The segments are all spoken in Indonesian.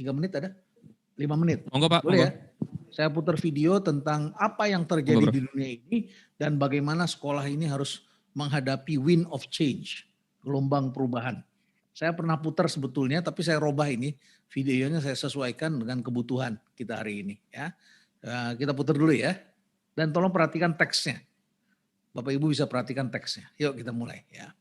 3 menit ada? 5 menit. Monggo Pak, Boleh monggo. ya? Saya putar video tentang apa yang terjadi Monggo, Bro. di dunia ini dan bagaimana sekolah ini harus menghadapi wind of change, gelombang perubahan. Saya pernah putar sebetulnya, tapi saya robah ini videonya, saya sesuaikan dengan kebutuhan kita hari ini ya. Kita putar dulu ya. Dan tolong perhatikan teksnya. Bapak Ibu bisa perhatikan teksnya. Yuk kita mulai ya.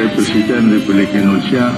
Presiden Republik Indonesia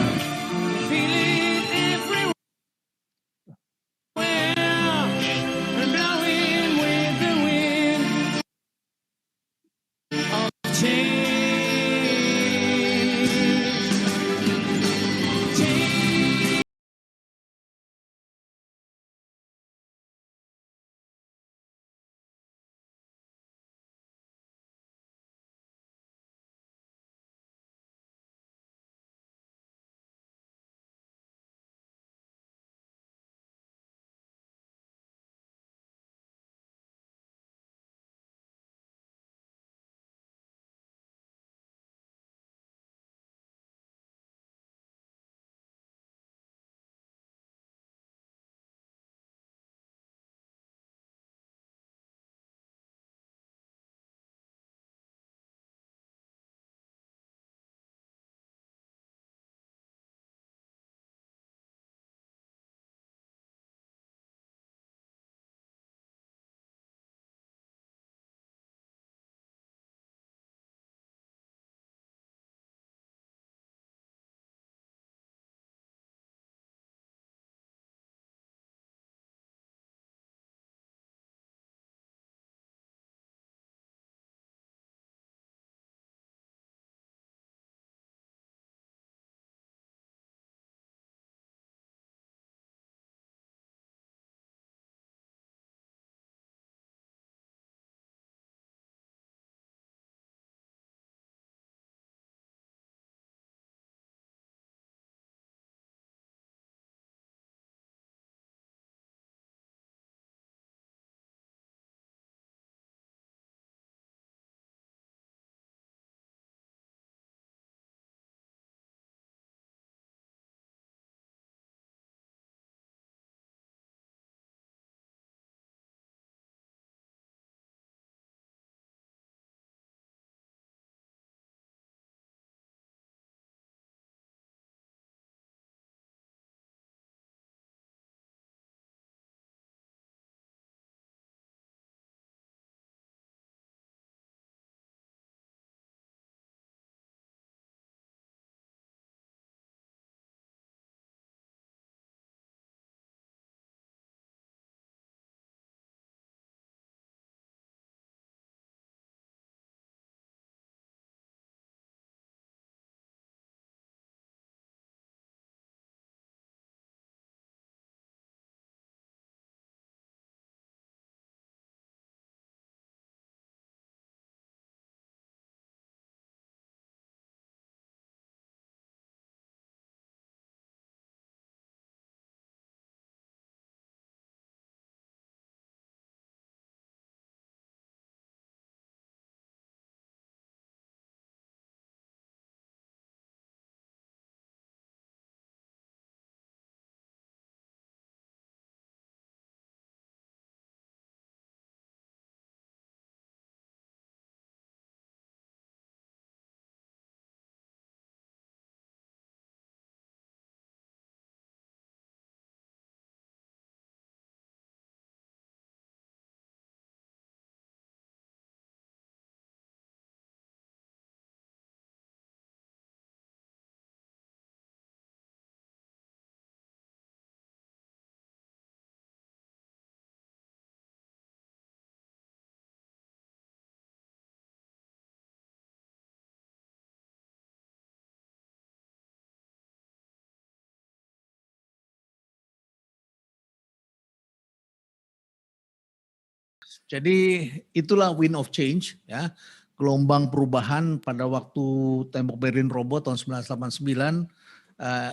Jadi itulah wind of change ya, gelombang perubahan pada waktu tembok Berlin roboh tahun 1989,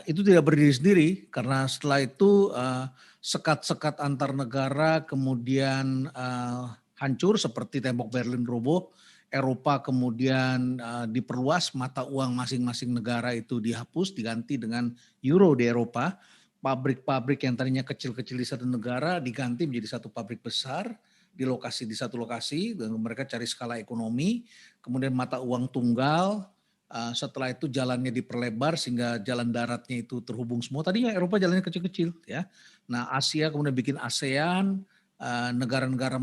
itu tidak berdiri sendiri karena setelah itu sekat-sekat antar negara kemudian hancur seperti tembok Berlin roboh, Eropa kemudian diperluas, mata uang masing-masing negara itu dihapus diganti dengan euro di Eropa. Pabrik-pabrik yang tadinya kecil-kecil di satu negara diganti menjadi satu pabrik besar di satu lokasi dan mereka cari skala ekonomi, kemudian mata uang tunggal, setelah itu jalannya diperlebar sehingga jalan daratnya itu terhubung semua. Tadinya Eropa jalannya kecil-kecil ya. Nah Asia kemudian bikin ASEAN, negara-negara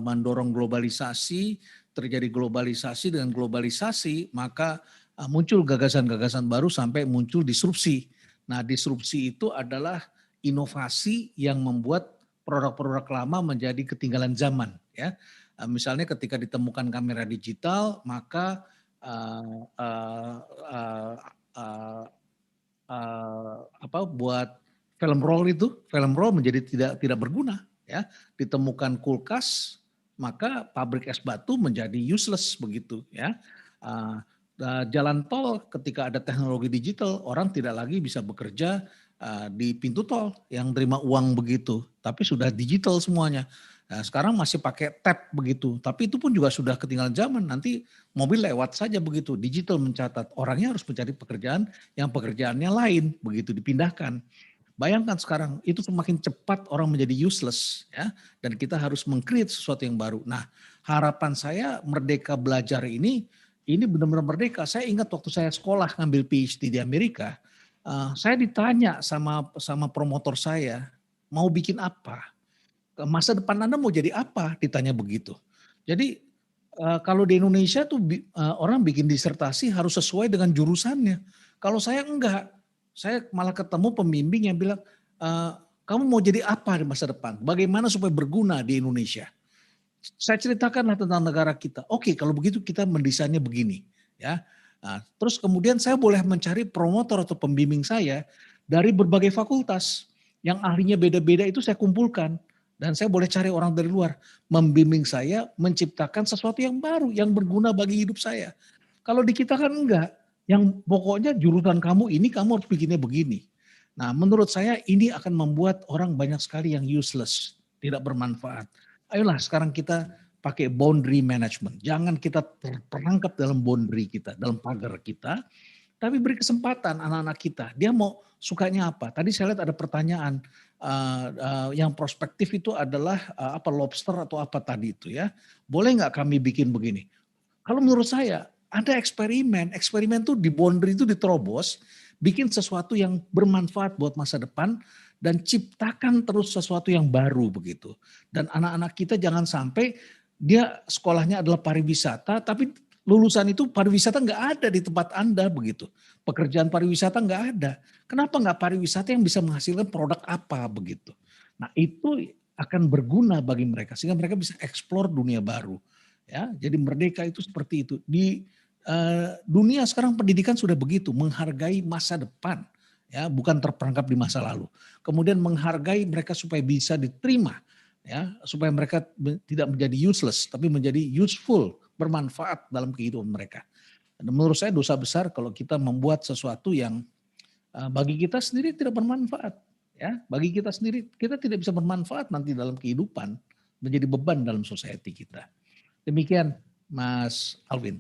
mendorong globalisasi, terjadi globalisasi, dengan globalisasi maka muncul gagasan-gagasan baru sampai muncul disrupsi. Nah disrupsi itu adalah inovasi yang membuat produk-produk lama menjadi ketinggalan zaman ya. Misalnya ketika ditemukan kamera digital maka buat film roll menjadi tidak berguna ya. Ditemukan kulkas maka pabrik es batu menjadi useless begitu ya. Jalan tol ketika ada teknologi digital orang tidak lagi bisa bekerja di pintu tol yang terima uang begitu, tapi sudah digital semuanya. Nah, sekarang masih pakai tap begitu, tapi itu pun juga sudah ketinggalan zaman. Nanti mobil lewat saja begitu, digital mencatat. Orangnya harus mencari pekerjaan yang pekerjaannya lain begitu dipindahkan. Bayangkan sekarang itu semakin cepat orang menjadi useless ya, dan kita harus meng-create sesuatu yang baru. Nah, harapan saya Merdeka Belajar ini benar-benar merdeka. Saya ingat waktu saya sekolah ngambil PhD di Amerika, saya ditanya sama promotor saya, mau bikin apa? Masa depan Anda mau jadi apa? Ditanya begitu. Jadi kalau di Indonesia tuh orang bikin disertasi harus sesuai dengan jurusannya. Kalau saya enggak, saya malah ketemu pembimbing yang bilang, kamu mau jadi apa di masa depan? Bagaimana supaya berguna di Indonesia? Saya ceritakanlah tentang negara kita. Oke, kalau begitu kita mendesainnya begini, ya. Nah, terus kemudian saya boleh mencari promotor atau pembimbing saya dari berbagai fakultas yang ahlinya beda-beda itu saya kumpulkan dan saya boleh cari orang dari luar membimbing saya menciptakan sesuatu yang baru yang berguna bagi hidup saya. Kalau di kita kan enggak, yang pokoknya jurusan kamu ini kamu harus bikinnya begini. Nah, menurut saya ini akan membuat orang banyak sekali yang useless, tidak bermanfaat. Ayolah sekarang kita pakai boundary management. Jangan kita terperangkap dalam boundary kita, dalam pagar kita, tapi beri kesempatan anak-anak kita. Dia mau sukanya apa? Tadi saya lihat ada pertanyaan yang prospektif itu adalah apa lobster atau apa tadi itu ya. Boleh nggak kami bikin begini? Kalau menurut saya ada eksperimen. Eksperimen tuh di boundary itu diterobos, bikin sesuatu yang bermanfaat buat masa depan dan ciptakan terus sesuatu yang baru begitu. Dan anak-anak kita jangan sampai dia sekolahnya adalah pariwisata tapi lulusan itu pariwisata nggak ada di tempat Anda begitu. Pekerjaan pariwisata nggak ada. Kenapa nggak pariwisata yang bisa menghasilkan produk apa begitu. Nah itu akan berguna bagi mereka sehingga mereka bisa eksplor dunia baru. Ya, jadi merdeka itu seperti itu. Di dunia sekarang pendidikan sudah begitu, menghargai masa depan, ya, bukan terperangkap di masa lalu. Kemudian menghargai mereka supaya bisa diterima, ya, supaya mereka tidak menjadi useless, tapi menjadi useful, bermanfaat dalam kehidupan mereka. Dan menurut saya dosa besar kalau kita membuat sesuatu yang bagi kita sendiri tidak bermanfaat, ya, bagi kita sendiri kita tidak bisa bermanfaat nanti dalam kehidupan, menjadi beban dalam society kita. Demikian Mas Alvin.